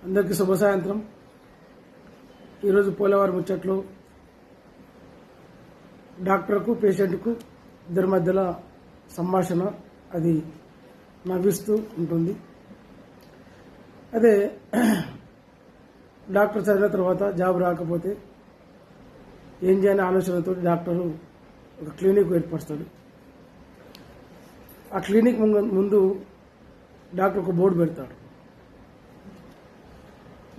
అందరికీ శుభ సాయంత్రం. ఈరోజు పోలవారి ముచ్చట్లు డాక్టర్కు పేషెంట్కు ఇద్దరి మధ్యలో సంభాషణ అది నవ్విస్తూ ఉంటుంది. అదే డాక్టర్ చదివిన తర్వాత జాబ్ రాకపోతే ఏం చేయని ఆలోచనతో డాక్టరు ఒక క్లినిక్ ఏర్పరుస్తాడు. ఆ క్లినిక్ ముందు డాక్టర్ ఒక బోర్డు పెడతాడు.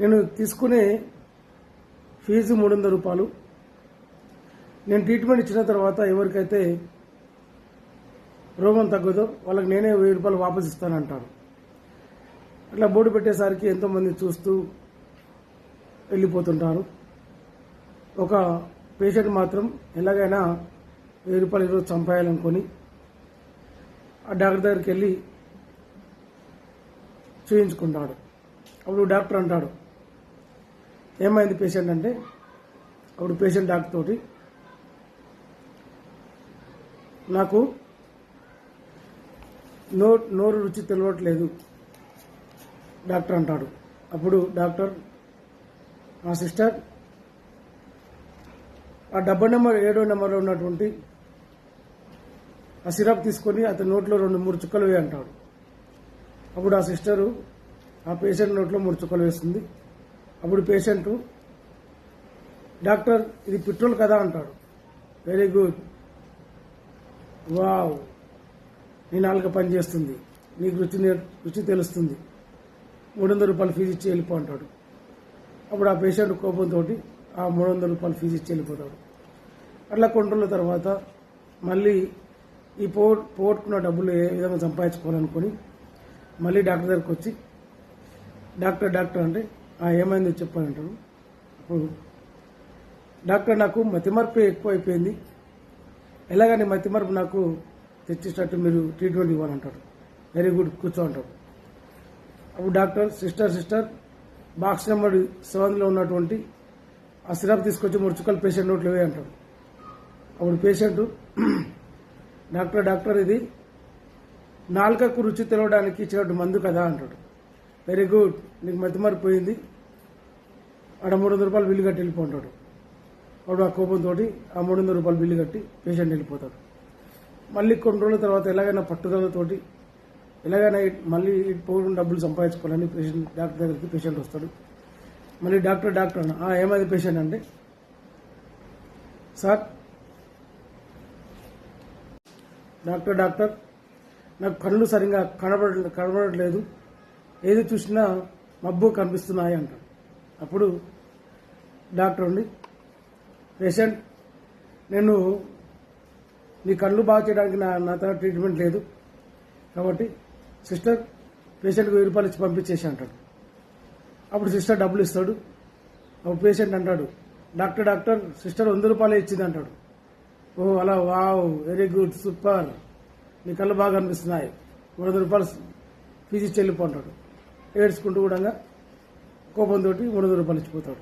నేను తీసుకునే ఫీజు 300 రూపాయలు. నేను ట్రీట్మెంట్ ఇచ్చిన తర్వాత ఎవరికైతే రోగం తగ్గదో వాళ్ళకి నేనే 1000 రూపాయలు వాపసు ఇస్తానంటాడు. అట్లా బోర్డు పెట్టేసరికి ఎంతోమంది చూస్తూ వెళ్ళిపోతుంటారు. ఒక పేషెంట్ మాత్రం ఎలాగైనా 1000 రూపాయలు ఈరోజు చంపేయాలనుకొని ఆ డాక్టర్ దగ్గరికి వెళ్ళి చూయించుకుంటాడు. అప్పుడు డాక్టర్ అంటాడు, ఏమైంది పేషెంట్ అంటే, అప్పుడు పేషెంట్ డాక్టర్ తోటి, నాకు నోరు రుచి తెలియట్లేదు డాక్టర్ అంటాడు. అప్పుడు డాక్టర్, మా సిస్టర్ ఆ 7వ నెంబర్లో ఉన్నటువంటి ఆ సిరప్ తీసుకొని అతని నోట్లో 2-3 చుక్కలు వేయి అంటాడు. అప్పుడు ఆ సిస్టరు ఆ పేషెంట్ నోట్లో 3 చుక్కలు వేస్తుంది. అప్పుడు పేషెంట్, డాక్టర్ ఇది పెట్రోల్ కదా అంటాడు. వెరీ గుడ్, వావ్, నీ నాలుక పని చేస్తుంది, నీకు రుచి తెలుస్తుంది, 300 రూపాయలు ఫీజు ఇచ్చి వెళ్ళిపో అంటాడు. అప్పుడు ఆ పేషెంట్ కోపంతో ఆ 300 రూపాయలు ఫీజు ఇచ్చి వెళ్ళిపోతాడు. అట్లా కొన్ని రోజుల తర్వాత మళ్ళీ ఈ పోగొట్టుకున్న డబ్బులు ఏ విధంగా సంపాదించుకోవాలనుకొని మళ్ళీ డాక్టర్ దగ్గరికి వచ్చి, డాక్టర్ అంటే ఏమైందో చెప్పాలంటాడు. అప్పుడు డాక్టర్, నాకు మతిమరుపు ఎక్కువ అయిపోయింది, ఎలాగని మతిమరుపు నాకు తెచ్చేటట్టు మీరు ట్రీట్మెంట్ ఇవ్వాలంటాడు. వెరీ గుడ్, కూర్చో అంటాడు. అప్పుడు డాక్టర్, సిస్టర్ బాక్స్ నెంబర్ 7లో ఉన్నటువంటి ఆ సిరప్ తీసుకొచ్చి 3 చుక్కలు పేషెంట్ నోట్లో వేయి అంటాడు. అప్పుడు పేషెంట్, డాక్టర్ ఇది నాలుకకు రుచి తెలవడానికి ఇచ్చినట్టు మందు కదా అంటాడు. వెరీ గుడ్, నీకు మతిమరిపోయింది, ఆడ 300 రూపాయలు బిల్లు కట్టి వెళ్ళిపోతాడు. అప్పుడు ఆ కోపంతో ఆ 300 రూపాయలు బిల్లు కట్టి పేషెంట్ వెళ్ళిపోతాడు. మళ్ళీ కొన్ని రోజుల తర్వాత ఎలాగైనా పట్టుదలతోటి ఎలాగైనా మళ్ళీ పోయిన డబ్బులు సంపాదించుకోవాలని డాక్టర్ దగ్గరికి పేషెంట్ వస్తాడు. మళ్ళీ డాక్టర్ అన్న, ఏమైంది పేషెంట్ అంటే, సార్ డాక్టర్ నాకు కళ్ళు సరిగ్గా కనబడట్లేదు, ఏది చూసినా మబ్బు కనిపిస్తున్నాయి అంటాడు. అప్పుడు డాక్టర్ ఉండి, పేషెంట్, నేను నీ కళ్ళు బాగా చేయడానికి నా తన ట్రీట్మెంట్ లేదు కాబట్టి సిస్టర్ పేషెంట్కి 1000 రూపాయలు ఇచ్చి పంపించేసి అంటాడు. అప్పుడు సిస్టర్ డబ్బులు ఇస్తాడు. అప్పుడు పేషెంట్ అంటాడు, డాక్టర్ సిస్టర్ 100 రూపాయలే ఇచ్చింది అంటాడు. ఓ అలా, వావ్, వెరీ గుడ్, సూపర్, నీ కళ్ళు బాగా కనిపిస్తున్నాయి, 300 రూపాయలు ఫీజు ఇచ్చి వెళ్ళిపో అంటాడు. ఏడ్చుకుంటూ కూడా కోపంతో 300 రూపాయలు ఇచ్చిపోతాడు.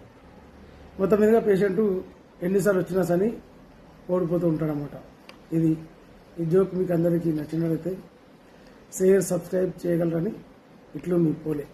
మొత్తం మీదుగా పేషెంట్ ఎన్నిసార్లు వచ్చినా సని ఓడిపోతూ ఉంటాడనమాట. ఈ జోక్ మీకు అందరికీ నచ్చినట్లయితే షేర్, సబ్స్క్రైబ్ చేయగలరని ఇట్లు మీ పోలే.